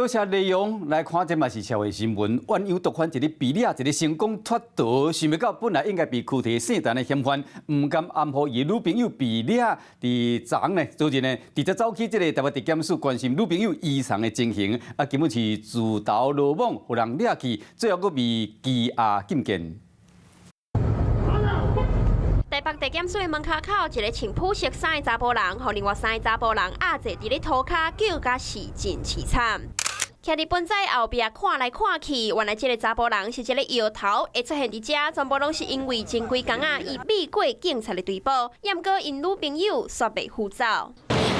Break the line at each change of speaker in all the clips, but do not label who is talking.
小车内容来看，这嘛是社会新闻。冤有毒贩一个比利亚，一个成功脱逃，想不到本来应该被躯体圣诞的嫌犯，唔甘安抚伊女朋友比利亚。伫昨昏呢，早前呢，直接走去这个台北地检署关心女朋友异常的情形，根本是自投罗网，互人掠去，最后佫被羁押禁见。
台北地检署的门口口，一个穿朴色衫的查甫人，和另外3个查甫人压坐伫咧涂骹，叫甲是真凄惨。徛伫本仔后壁看来看去，原来这个查甫人是一个摇头，会出现伫遮，全部拢是因为前几工伊避过警察的追捕，也毋过因女朋友煞被扶走。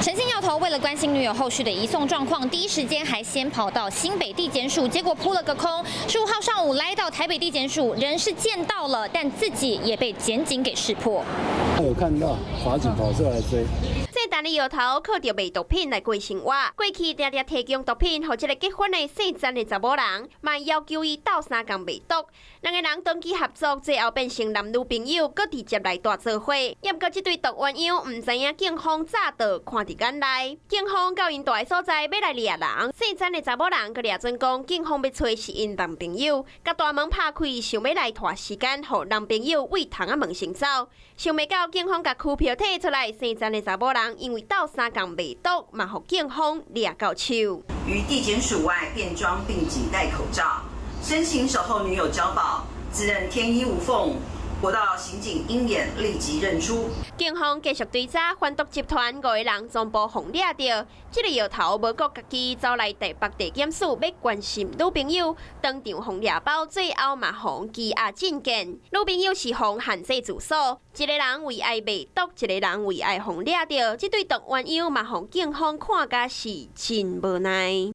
陈姓摇头为了关心女友后续的移送状况，第一时间还先跑到新北地检署，结果扑了个空。15号上午来到台北地检署，人是见到了，但自己也被检警给识破。
有看到法警跑出来追。
这单的摇头靠着卖毒品来过生活，过去常常提供毒品，和这个结婚的姓詹的查某人，嘛要求伊斗相共卖毒。两个人长期合作，最后变成男女朋友，搁直接来大做伙。也不过这对毒鸳鸯，唔知影警方早到看。 伫眼内，警方到因住的所在要来掠人，姓詹的查某人佮掠准讲，警方要找是因男朋友，甲大门拍开，想要来拖时间，互男朋友为窗仔门先走。想袂到警方甲区票摕出来，姓詹的查某人因为斗相共卖毒，嘛互警方掠到手。
于地检署外变装并仅戴口罩，申请守候女友交保，自认天衣无缝。 国道刑警鹰眼立即认出，
警方继续追查贩毒集团5个人全部互掠到。这个摇头无顾家己走来台北地检署要关心女朋友，当场互掠包，最后嘛互羁押禁见。女朋友是互限制住所，一个人为爱卖毒，一个人为爱互掠到。这对毒鸳鸯嘛互警方看甲是真无奈。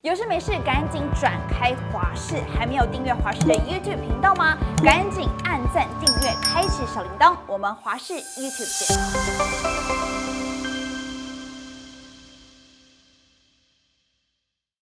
有事没事，赶紧转开华视，还没有订阅华视的 YouTube 频道吗？赶紧按赞、订阅、开启小铃铛，我们华视 YouTube 见。